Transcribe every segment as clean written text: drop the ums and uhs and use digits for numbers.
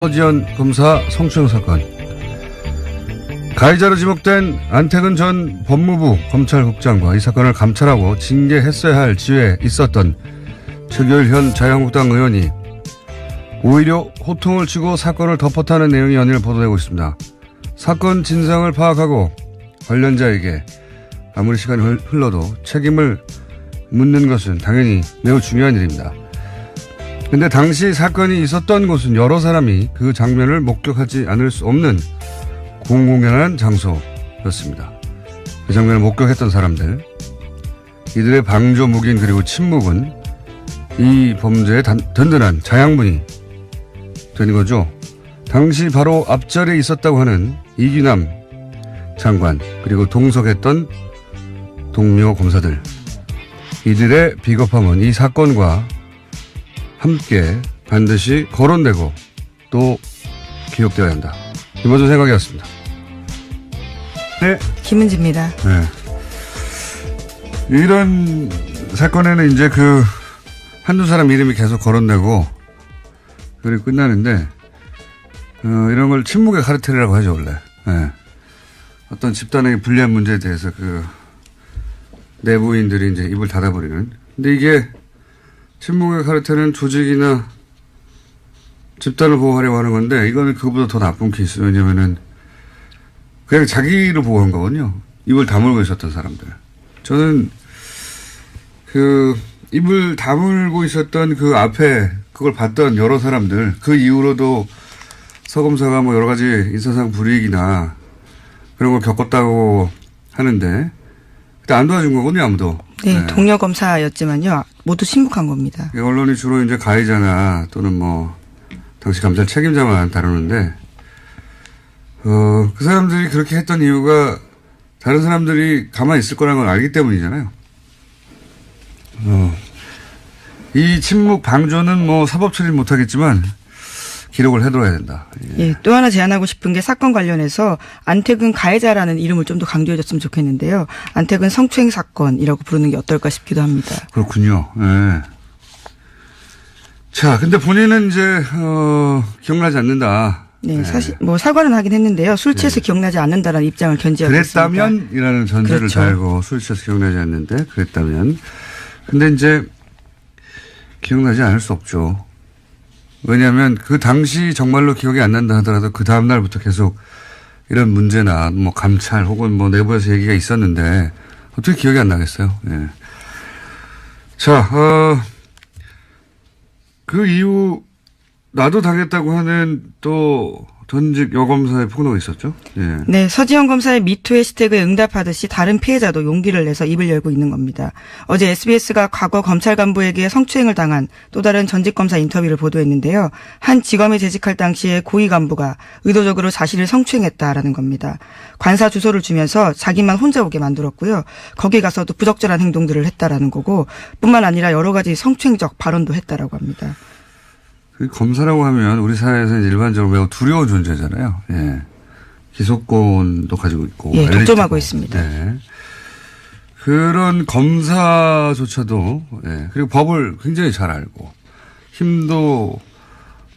서지현 검사 성추행 사건. 가해자로 지목된 안태근 전 법무부 검찰국장과 이 사건을 감찰하고 징계했어야 할 지위에 있었던 최규일 현 자유한국당 의원이 오히려 호통을 치고 사건을 덮었다는 내용이 연일 보도되고 있습니다. 사건 진상을 파악하고 관련자에게 아무리 시간이 흘러도 책임을 묻는 것은 당연히 매우 중요한 일입니다. 근데 당시 사건이 있었던 곳은 여러 사람이 그 장면을 목격하지 않을 수 없는 공공연한 장소였습니다. 그 장면을 목격했던 사람들, 이들의 방조 묵인 그리고 침묵은 이 범죄의 든든한 자양분이 되는 거죠. 당시 바로 앞자리에 있었다고 하는 이규남 장관 그리고 동석했던 동료 검사들, 이들의 비겁함은 이 사건과 함께 반드시 거론되고 또 기억되어야 한다. 이번 생각이었습니다. 네. 김은지입니다. 네. 이런 사건에는 이제 한두 사람 이름이 계속 거론되고 그리고 끝나는데, 이런 걸 침묵의 카르텔이라고 하죠, 원래. 네. 어떤 집단의 불리한 문제에 대해서 내부인들이 이제 입을 닫아버리는. 근데 이게 침묵의 카르텔은 조직이나 집단을 보호하려고 하는 건데, 이거는 그거보다 더 나쁜 케이스. 왜냐면은 그냥 자기를 보호한 거거든요. 입을 다물고 있었던 사람들. 저는 입을 다물고 있었던 그 앞에 그걸 봤던 여러 사람들, 그 이후로도 서 검사가 여러 가지 인사상 불이익이나 그런 걸 겪었다고 하는데, 그때 안 도와준 거거든요, 아무도. 네, 동료 검사였지만요, 모두 침묵한 겁니다. 언론이 주로 이제 가해자나 또는 당시 감찰 책임자만 다루는데, 그 사람들이 그렇게 했던 이유가 다른 사람들이 가만히 있을 거라는 걸 알기 때문이잖아요. 이 침묵 방조는 사법 처리는 못하겠지만 기록을 해둬야 된다. 예, 또 하나 제안하고 싶은 게 사건 관련해서 안태근 가해자라는 이름을 좀 더 강조해줬으면 좋겠는데요. 안태근 성추행 사건이라고 부르는 게 어떨까 싶기도 합니다. 그렇군요. 네. 자, 근데 본인은 이제 기억나지 않는다. 네, 사실 사과는 하긴 했는데요. 술 취해서 기억나지 않는다라는 입장을 견지하고 있습니다. 그랬다면이라는 전제를 그렇죠. 달고 술 취해서 기억나지 않는데 그랬다면. 근데 이제 기억나지 않을 수 없죠. 왜냐하면 그 당시 정말로 기억이 안 난다 하더라도 그 다음 날부터 계속 이런 문제나 감찰 혹은 내부에서 얘기가 있었는데 어떻게 기억이 안 나겠어요. 예. 자, 그 이후 나도 당했다고 하는 또 전직 여검사의 폭로가 있었죠. 예. 네, 서지현 검사의 미투 해시태그에 응답하듯이 다른 피해자도 용기를 내서 입을 열고 있는 겁니다. 어제 SBS가 과거 검찰 간부에게 성추행을 당한 또 다른 전직 검사 인터뷰를 보도했는데요. 한 지검에 재직할 당시에 고위 간부가 의도적으로 자신을 성추행했다라는 겁니다. 관사 주소를 주면서 자기만 혼자 오게 만들었고요. 거기 가서도 부적절한 행동들을 했다라는 거고, 뿐만 아니라 여러 가지 성추행적 발언도 했다라고 합니다. 검사라고 하면 우리 사회에서 일반적으로 매우 두려운 존재잖아요. 예. 기소권도 가지고 있고. 예, 독점하고 있습니다. 네. 그런 검사조차도, 예. 그리고 법을 굉장히 잘 알고, 힘도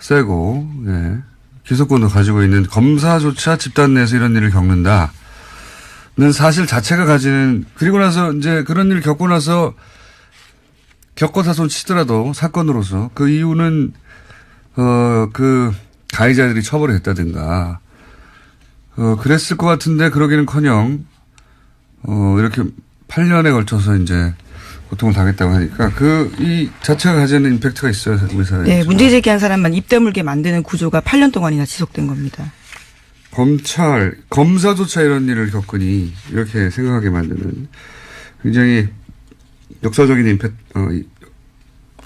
세고, 예. 기소권도 가지고 있는 검사조차 집단 내에서 이런 일을 겪는다는 사실 자체가 가지는, 그리고 나서 이제 그런 일을 겪고 나서 겪어다 손 치더라도 사건으로서 그 이유는 그 가해자들이 처벌을 했다든가, 그랬을 것 같은데 그러기는커녕, 이렇게 8년에 걸쳐서 이제 고통을 당했다고 하니까 이 자체가 가지는 임팩트가 있어요, 우리 사회에. 네, 문제 제기한 사람만 입 다물게 만드는 구조가 8년 동안이나 지속된 겁니다. 검사조차 이런 일을 겪으니 이렇게 생각하게 만드는 굉장히 역사적인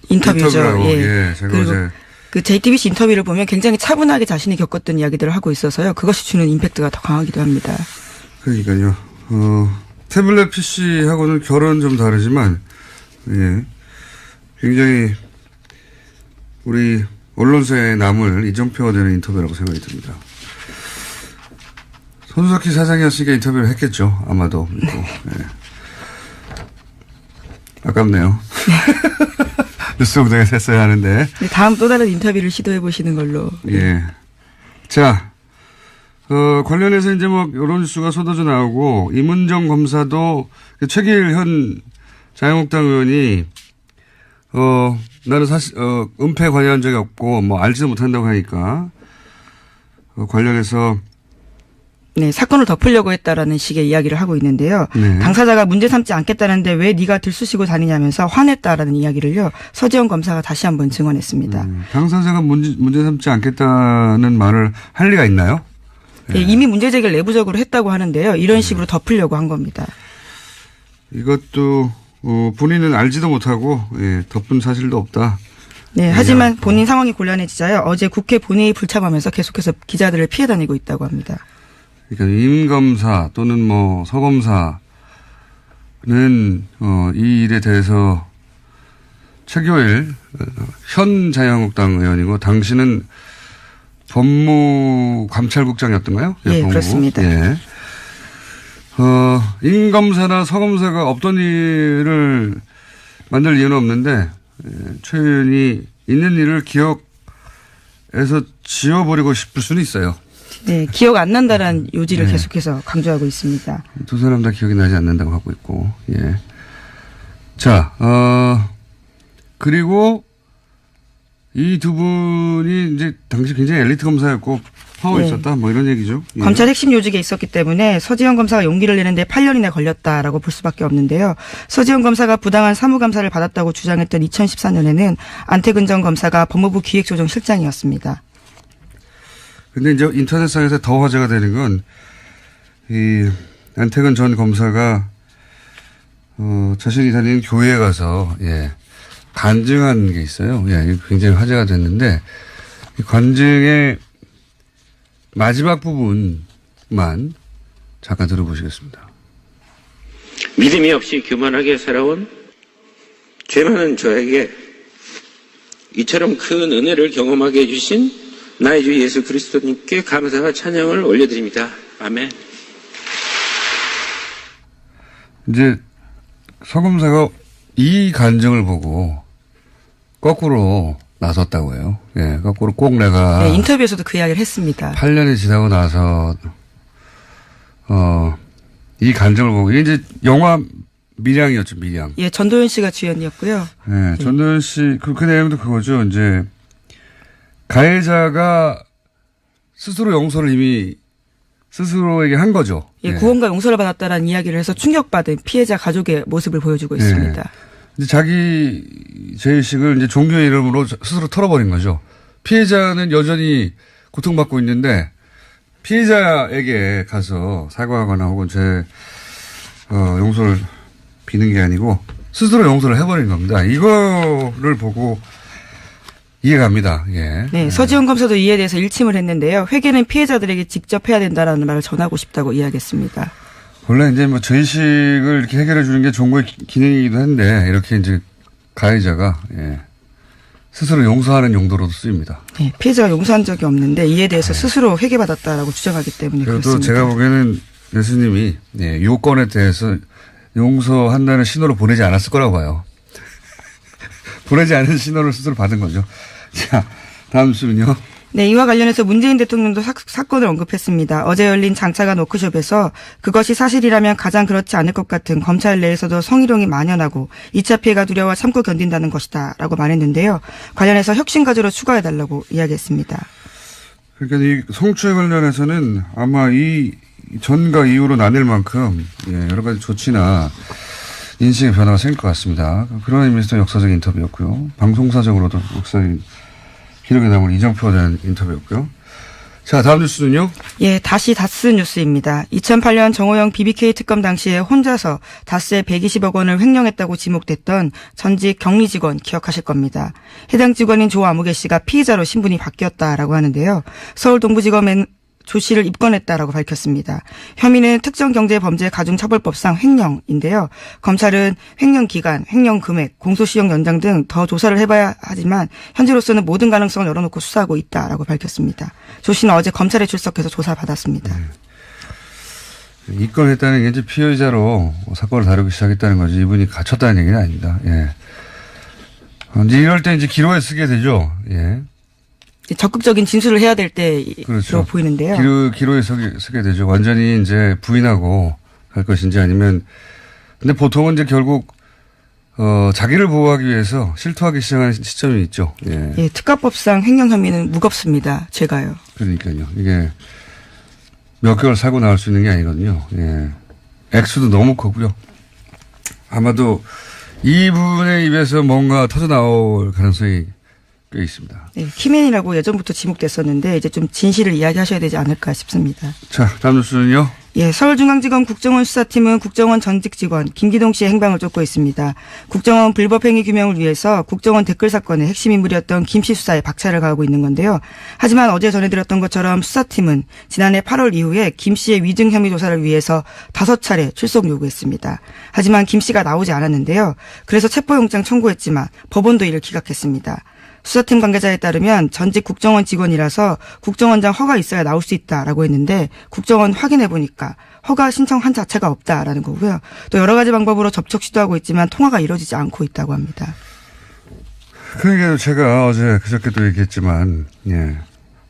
인터뷰죠. 예, 제가 어제 그 JTBC 인터뷰를 보면 굉장히 차분하게 자신이 겪었던 이야기들을 하고 있어서요. 그것이 주는 임팩트가 더 강하기도 합니다. 그러니까요. 태블릿 PC하고는 결은 좀 다르지만, 예. 굉장히 우리 언론사에 남을 이정표가 되는 인터뷰라고 생각이 듭니다. 손석희 사장이었으니까 인터뷰를 했겠죠. 아마도. 예. 아깝네요. 뉴스 공장에서 했어야 하는데. 다음 또 다른 인터뷰를 시도해 보시는 걸로. 예. 자, 관련해서 이제 뭐 여러 뉴스가 쏟아져 나오고 임은정 검사도 최기일 현 자유한국당 의원이 나는 사실 은폐 관여한 적이 없고 뭐 알지도 못한다고 하니까 관련해서 네, 사건을 덮으려고 했다라는 식의 이야기를 하고 있는데요. 네. 당사자가 문제 삼지 않겠다는데 왜 네가 들쑤시고 다니냐면서 화냈다라는 이야기를요. 서지현 검사가 다시 한번 증언했습니다. 당사자가 문제 삼지 않겠다는 말을 할 리가 있나요? 네, 이미 문제 제기를 내부적으로 했다고 하는데요. 이런 식으로 덮으려고 한 겁니다. 이것도 본인은 알지도 못하고 덮은 사실도 없다. 네, 하지만 본인 상황이 곤란해지자요. 어제 국회 본회의 불참하면서 계속해서 기자들을 피해 다니고 있다고 합니다. 그러니까 임 검사 또는 뭐 서 검사는 이 일에 대해서 최교일 현 자유한국당 의원이고 당신은 법무감찰국장이었던가요? 네, 그렇습니다. 예. 임 검사나 서 검사가 없던 일을 만들 이유는 없는데 최 의원이 있는 일을 기억에서 지워버리고 싶을 수는 있어요. 네, 기억 안 난다라는 요지를 네. 계속해서 강조하고 있습니다. 두 사람 다 기억이 나지 않는다고 하고 있고, 예. 자, 그리고 이 두 분이 이제 당시 굉장히 엘리트 검사였고 파워 네. 있었다 뭐 이런 얘기죠. 예. 검찰 핵심 요직에 있었기 때문에 서지현 검사가 용기를 내는데 8년이나 걸렸다라고 볼 수밖에 없는데요. 서지현 검사가 부당한 사무감사를 받았다고 주장했던 2014년에는 안태근 전 검사가 법무부 기획조정실장이었습니다. 근데 이제 인터넷상에서 더 화제가 되는 건 이 안태근 전 검사가 자신이 다니는 교회에 가서 간증한 게 있어요. 이게 굉장히 화제가 됐는데 이 간증의 마지막 부분만 잠깐 들어보시겠습니다. 믿음이 없이 교만하게 살아온 죄 많은 저에게 이처럼 큰 은혜를 경험하게 해주신 나의 주 예수 그리스도님께 감사와 찬양을 올려드립니다. 아멘. 이제 서 검사가 이 간증을 보고 거꾸로 나섰다고 해요. 거꾸로 꼭 내가 네, 인터뷰에서도 그 이야기를 했습니다. 8년이 지나고 나서 이 간증을 보고 이게 이제 영화 밀양이었죠, 밀양. 예, 전도연 씨가 주연이었고요. 네, 전도연 씨 그 내용도 그거죠. 이제 가해자가 스스로 용서를 이미 스스로에게 한 거죠. 예, 구원과 용서를 받았다라는 이야기를 해서 충격받은 피해자 가족의 모습을 보여주고 있습니다. 이제 자기 죄의식을 이제 종교의 이름으로 스스로 털어버린 거죠. 피해자는 여전히 고통받고 있는데 피해자에게 가서 사과하거나 혹은 용서를 비는 게 아니고 스스로 용서를 해버린 겁니다. 이거를 보고 이해갑니다. 예. 네, 서지현 검사도 이에 대해서 일침을 했는데요. 회계는 피해자들에게 직접 해야 된다라는 말을 전하고 싶다고 이야기했습니다. 원래 이제 뭐 죄의식을 이렇게 해결해 주는 게 종고의 기능이기도 한데 이렇게 이제 가해자가 스스로 용서하는 용도로도 쓰입니다. 네, 피해자가 용서한 적이 없는데 이에 대해서 스스로 회계받았다라고 주장하기 때문에 그래도 그렇습니다. 제가 보기에는 예수님이 요건에 대해서 용서한다는 신호를 보내지 않았을 거라고 봐요. 보내지 않은 신호를 스스로 받은 거죠. 자, 다음 순요. 네, 이와 관련해서 문재인 대통령도 사건을 언급했습니다. 어제 열린 장차관 워크숍에서 그것이 사실이라면 가장 그렇지 않을 것 같은 검찰 내에서도 성희롱이 만연하고 2차 피해가 두려워 참고 견딘다는 것이다 라고 말했는데요. 관련해서 혁신과제로 추가해달라고 이야기했습니다. 그러니까 이 성추행 관련해서는 아마 이 전과 이후로 나뉠 만큼 여러 가지 조치나 인식의 변화가 생길 것 같습니다. 그런 의미에서 역사적인 인터뷰였고요. 방송사적으로도 역사적인 기록에 남은 이정표에 대한 인터뷰였고요. 자, 다음 뉴스는요. 예, 다시 다스 뉴스입니다. 2008년 정호영 BBK 특검 당시에 혼자서 다스의 120억 원을 횡령했다고 지목됐던 전직 격리 직원 기억하실 겁니다. 해당 직원인 조아무개 씨가 피의자로 신분이 바뀌었다라고 하는데요. 서울 동부지검엔 조 씨를 입건했다라고 밝혔습니다. 혐의는 특정경제범죄가중처벌법상 횡령인데요. 검찰은 횡령 기간, 횡령 금액, 공소시효 연장 등 더 조사를 해봐야 하지만 현재로서는 모든 가능성을 열어놓고 수사하고 있다라고 밝혔습니다. 조 씨는 어제 검찰에 출석해서 조사받았습니다. 입건했다는 게 이제 피의자로 사건을 다루기 시작했다는 거지 이분이 갇혔다는 얘기는 아닙니다. 이제 이럴 때 이제 기로에 쓰게 되죠. 적극적인 진술을 해야 될 때로 그렇죠. 보이는데요. 기로에 서게 되죠. 완전히 이제 부인하고 갈 것인지 아니면 근데 보통은 이제 결국 자기를 보호하기 위해서 실토하기 시작하는 시점이 있죠. 예. 예, 특가법상 횡령 혐의는 무겁습니다. 제가요. 그러니까요. 이게 몇 개월 살고 나올 수 있는 게 아니거든요. 예. 액수도 너무 크고요. 아마도 이분의 입에서 뭔가 터져 나올 가능성이 꽤 있습니다. 네, 키맨이라고 예전부터 지목됐었는데 이제 좀 진실을 이야기하셔야 되지 않을까 싶습니다. 자, 다음 뉴스는요. 예, 서울중앙지검 국정원 수사팀은 국정원 전직 직원 김기동 씨의 행방을 쫓고 있습니다. 국정원 불법행위 규명을 위해서 국정원 댓글 사건의 핵심 인물이었던 김 씨 수사에 박차를 가하고 있는 건데요. 하지만 어제 전해드렸던 것처럼 수사팀은 지난해 8월 이후에 김 씨의 위증 혐의 조사를 위해서 5차례 출석 요구했습니다. 하지만 김 씨가 나오지 않았는데요. 그래서 체포영장 청구했지만 법원도 이를 기각했습니다. 수사팀 관계자에 따르면 전직 국정원 직원이라서 국정원장 허가 있어야 나올 수 있다라고 했는데 국정원 확인해 보니까 허가 신청한 자체가 없다라는 거고요. 또 여러 가지 방법으로 접촉 시도하고 있지만 통화가 이루어지지 않고 있다고 합니다. 그러니까 제가 어제 그저께도 얘기했지만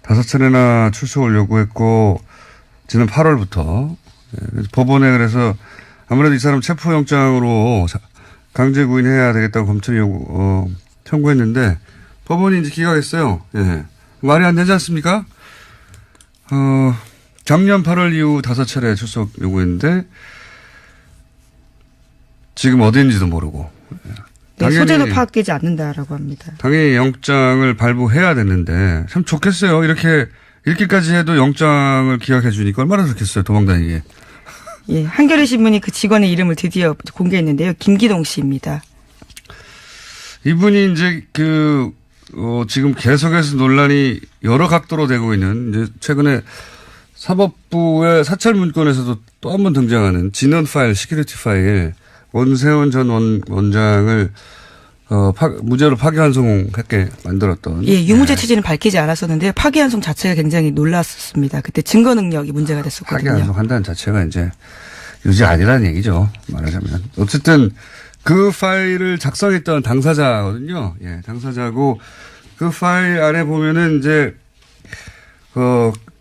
5차례나 출석을 요구했고 지난 8월부터 법원에 그래서 아무래도 이 사람 체포영장으로 강제 구인해야 되겠다고 검찰이 청구했는데 법원이 이제 기각했어요. 예. 말이 안 되지 않습니까? 작년 8월 이후 5차례 출석 요구했는데 지금 어디인지도 모르고. 네, 소재도 파악되지 않는다라고 합니다. 당연히 영장을 발부해야 되는데 참 좋겠어요. 이렇게까지 해도 영장을 기각해 주니까 얼마나 좋겠어요. 도망다니게. 예, 한겨레 신문이 그 직원의 이름을 드디어 공개했는데요. 김기동 씨입니다. 이분이 이제 지금 계속해서 논란이 여러 각도로 되고 있는 이제 최근에 사법부의 사찰 문건에서도 또 한 번 등장하는 진원 파일, 시큐리티 파일, 원세훈 전 원장을 무죄로 파기환송하게 만들었던. 예, 유무죄 취지는 밝히지 않았었는데 파기환송 자체가 굉장히 놀랐었습니다. 그때 증거 능력이 문제가 됐었거든요. 파기환송한다는 자체가 이제 유죄 아니라는 얘기죠. 말하자면. 어쨌든 그 파일을 작성했던 당사자거든요. 예, 당사자고 그 파일 안에 보면은 이제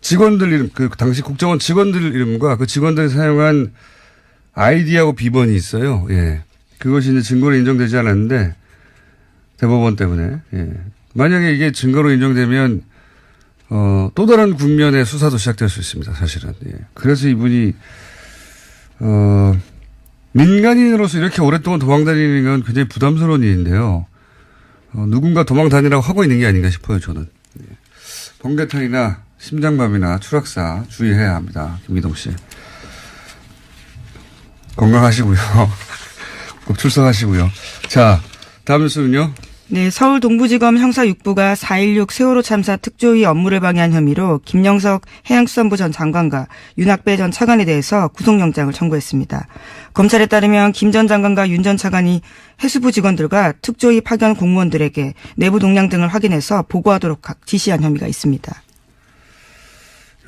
직원들 이름, 그 당시 국정원 직원들 이름과 그 직원들이 사용한 아이디하고 비번이 있어요. 예, 그것이 이제 증거로 인정되지 않았는데 대법원 때문에. 예, 만약에 이게 증거로 인정되면 또 다른 국면의 수사도 시작될 수 있습니다. 사실은. 예, 그래서 이분이 민간인으로서 이렇게 오랫동안 도망다니는 건 굉장히 부담스러운 일인데요. 누군가 도망다니라고 하고 있는 게 아닌가 싶어요, 저는. 번개탄이나 심장마비나 추락사 주의해야 합니다. 김기동 씨. 건강하시고요. 꼭 출석하시고요. 자, 다음 뉴스는요. 네, 서울 동부지검 형사 6부가 4.16 세월호 참사 특조위 업무를 방해한 혐의로 김영석 해양수산부 전 장관과 윤학배 전 차관에 대해서 구속영장을 청구했습니다. 검찰에 따르면 김 전 장관과 윤 전 차관이 해수부 직원들과 특조위 파견 공무원들에게 내부 동향 등을 확인해서 보고하도록 지시한 혐의가 있습니다.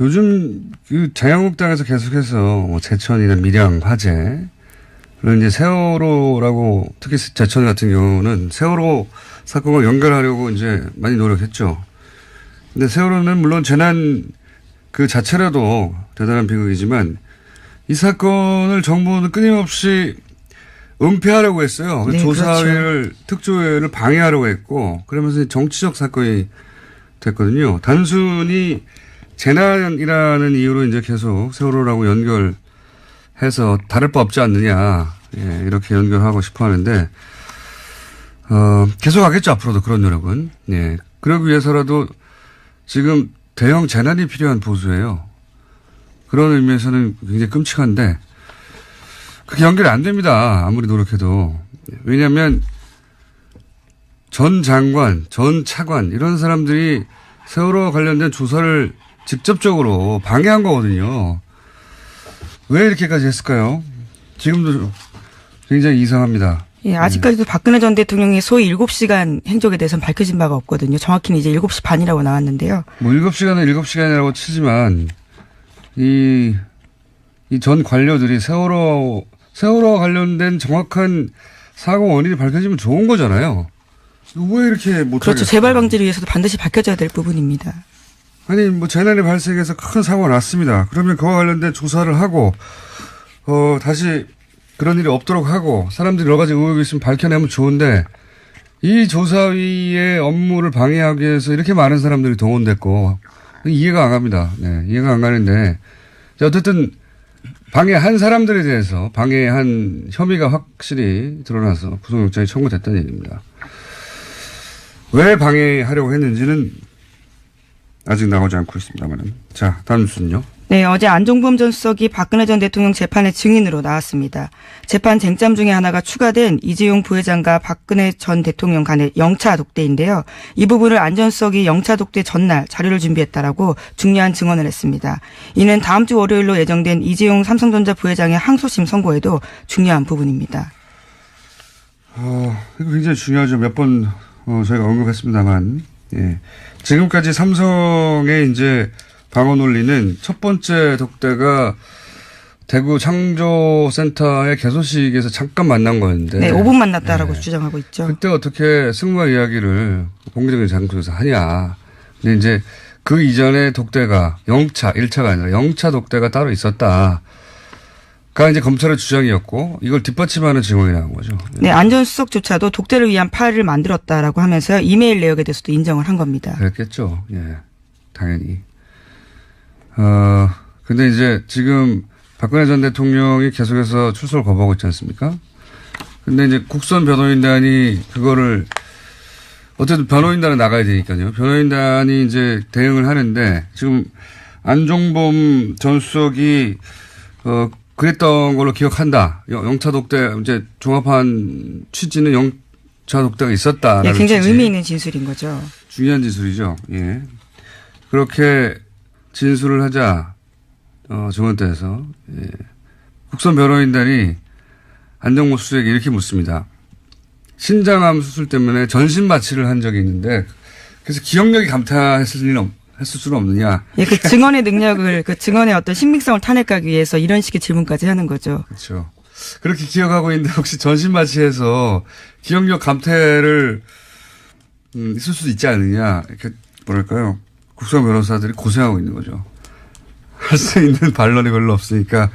요즘 자유한국당에서 계속해서 제천이나 밀양 화재 그리고 이제 세월호라고 특히 제천 같은 경우는 세월호 사건과 연결하려고 이제 많이 노력했죠. 근데 세월호는 물론 재난 그 자체라도 대단한 비극이지만 이 사건을 정부는 끊임없이 은폐하려고 했어요. 네, 조사회를 그렇죠. 특조회를 방해하려고 했고 그러면서 정치적 사건이 됐거든요. 단순히 재난이라는 이유로 이제 계속 세월호라고 연결해서 다를 바 없지 않느냐. 예, 이렇게 연결하고 싶어 하는데, 계속 하겠죠. 앞으로도 그런 노력은. 예. 그러기 위해서라도 지금 대형 재난이 필요한 보수예요. 그런 의미에서는 굉장히 끔찍한데, 그게 연결이 안 됩니다. 아무리 노력해도. 왜냐하면 전 장관, 전 차관, 이런 사람들이 세월호 관련된 조사를 직접적으로 방해한 거거든요. 왜 이렇게까지 했을까요? 지금도 굉장히 이상합니다. 예, 아직까지도 박근혜 전 대통령의 소위 7시간 행적에 대해서는 밝혀진 바가 없거든요. 정확히는 이제 7시 반이라고 나왔는데요. 뭐 7시간은 7시간이라고 치지만 이 전 관료들이 세월호와 관련된 정확한 사고 원인이 밝혀지면 좋은 거잖아요. 왜 이렇게 못하겠어요? 그렇죠. 재발 방지를 위해서도 반드시 밝혀져야 될 부분입니다. 아니, 뭐, 재난이 발생해서 큰 사고가 났습니다. 그러면 그와 관련된 조사를 하고, 다시 그런 일이 없도록 하고, 사람들이 여러 가지 의혹이 있으면 밝혀내면 좋은데, 이 조사위의 업무를 방해하기 위해서 이렇게 많은 사람들이 동원됐고, 이해가 안 갑니다. 네, 이해가 안 가는데, 어쨌든, 방해한 사람들에 대해서 방해한 혐의가 확실히 드러나서 구속영장이 청구됐다는 얘기입니다. 왜 방해하려고 했는지는 아직 나오지 않고 있습니다만. 자, 다음 뉴스는요. 네, 어제 안종범 전 수석이 박근혜 전 대통령 재판의 증인으로 나왔습니다. 재판 쟁점 중에 하나가 추가된 이재용 부회장과 박근혜 전 대통령 간의 영차 독대인데요. 이 부분을 안 전 수석이 영차 독대 전날 자료를 준비했다라고 중요한 증언을 했습니다. 이는 다음 주 월요일로 예정된 이재용 삼성전자 부회장의 항소심 선고에도 중요한 부분입니다. 이거 굉장히 중요하죠. 몇 번 저희가 언급했습니다만, 예. 지금까지 삼성의 이제 방어 논리는 첫 번째 독대가 대구 창조센터의 개소식에서 잠깐 만난 거였는데. 네, 5분 만났다라고 주장하고 있죠. 그때 어떻게 승마 이야기를 공개적인 장소에서 하냐. 근데 이제 그 이전에 독대가 1차가 아니라 영차 독대가 따로 있었다. 가 이제 검찰의 주장이었고 이걸 뒷받침하는 증언이 나온 거죠. 네, 안 전 수석조차도 독대를 위한 파일을 만들었다라고 하면서 이메일 내역에 대해서도 인정을 한 겁니다. 그랬겠죠. 예, 당연히. 근데 이제 지금 박근혜 전 대통령이 계속해서 출소를 거부하고 있지 않습니까? 근데 이제 국선 변호인단이 그거를 어쨌든 변호인단은 나가야 되니까요. 변호인단이 이제 대응을 하는데 지금 안종범 전 수석이 그랬던 걸로 기억한다. 영차 독대, 이제 종합한 취지는 영차 독대가 있었다. 네, 굉장히 의미 있는 진술인 거죠. 중요한 진술이죠. 예. 그렇게 진술을 하자, 증언대에서, 예. 국선 변호인단이 안종범 수석에게 이렇게 묻습니다. 신장암 수술 때문에 전신 마취를 한 적이 있는데, 그래서 기억력이 감퇴했을 수는 없느냐. 예, 그 증언의 능력을, 그 증언의 어떤 신빙성을 탄핵하기 위해서 이런 식의 질문까지 하는 거죠. 그렇죠. 그렇게 기억하고 있는데 혹시 전신 마취해서 기억력 감퇴를 있을 수도 있지 않느냐. 이렇게 뭐랄까요. 국선 변호사들이 고생하고 있는 거죠. 할 수 있는 반론이 별로 없으니까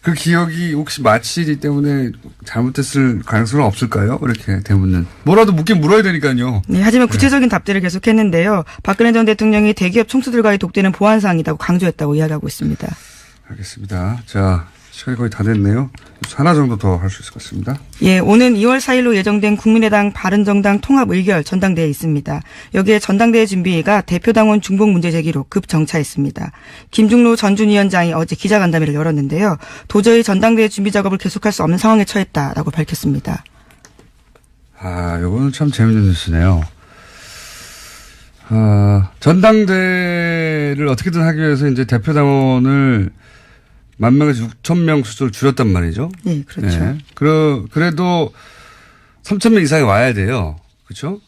그 기억이 혹시 마취이기 때문에 잘못됐을 가능성은 없을까요? 이렇게 대묻는. 뭐라도 묻긴 물어야 되니까요. 네, 하지만 구체적인 답들을 계속했는데요. 박근혜 전 대통령이 대기업 총수들과의 독대는 보안사항이라고 강조했다고 이야기하고 있습니다. 알겠습니다. 자, 시간이 거의 다 됐네요. 하나 정도 더 할 수 있을 것 같습니다. 예, 오는 2월 4일로 예정된 국민의당 바른정당 통합 의결 전당대회에 있습니다. 여기에 전당대회 준비가 대표당원 중복 문제 제기로 급정차했습니다. 김중로 전준위원장이 어제 기자간담회를 열었는데요. 도저히 전당대회 준비 작업을 계속할 수 없는 상황에 처했다라고 밝혔습니다. 이거는 참 재밌는 뉴스네요. 전당대회를 어떻게든 하기 위해서 이제 대표당원을 10,000명에서 6,000명 수준을 줄였단 말이죠. 네, 그렇죠. 네. 그래도 3,000명 이상이 와야 돼요. 그렇죠?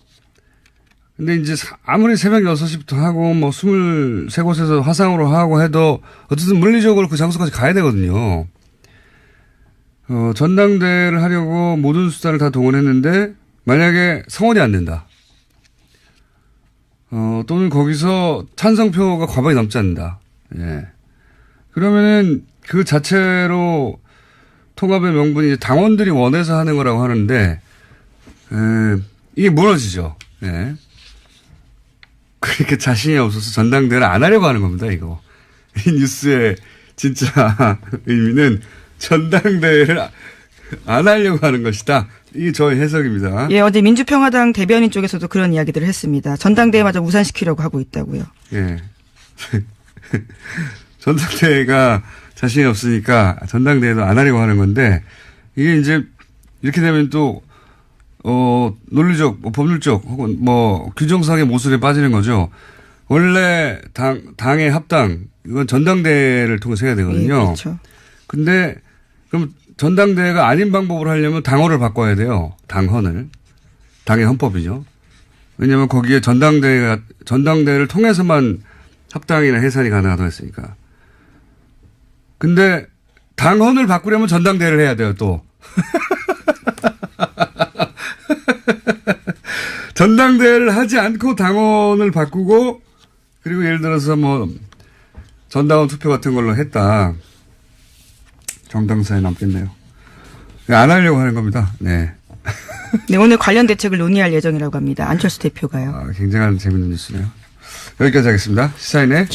근데 이제 아무리 새벽 6시부터 하고 뭐 23곳에서 화상으로 하고 해도 어쨌든 물리적으로 그 장소까지 가야 되거든요. 전당대회를 하려고 모든 수단을 다 동원했는데 만약에 성원이 안 된다. 또는 거기서 찬성표가 과반이 넘지 않는다. 예. 그러면은 그 자체로 통합의 명분이 이제 당원들이 원해서 하는 거라고 하는데, 이게 무너지죠. 예. 그러니까 자신이 없어서 전당대회를 안 하려고 하는 겁니다, 이거. 이 뉴스의 진짜 의미는 전당대회를 안 하려고 하는 것이다. 이게 저의 해석입니다. 예, 어제 민주평화당 대변인 쪽에서도 그런 이야기들을 했습니다. 전당대회마저 무산시키려고 하고 있다고요. 예. 전당대회가 자신이 없으니까 전당대회도 안 하려고 하는 건데, 이게 이제 이렇게 되면 또, 논리적, 법률적 혹은 규정상의 모순에 빠지는 거죠. 원래 당의 합당, 이건 전당대회를 통해서 해야 되거든요. 예, 그렇죠. 근데 그럼 전당대회가 아닌 방법으로 하려면 당헌을 바꿔야 돼요. 당헌을. 당의 헌법이죠. 왜냐하면 거기에 전당대회를 통해서만 합당이나 해산이 가능하다고 했으니까. 근데 당헌을 바꾸려면 전당대회를 해야 돼요, 또. 전당대회를 하지 않고 당원을 바꾸고 그리고 예를 들어서 뭐 전당원 투표 같은 걸로 했다. 정당사에 남겠네요. 안 하려고 하는 겁니다. 네. 네, 오늘 관련 대책을 논의할 예정이라고 합니다. 안철수 대표가요. 굉장한 재밌는 뉴스네요. 여기까지 하겠습니다. 시사인의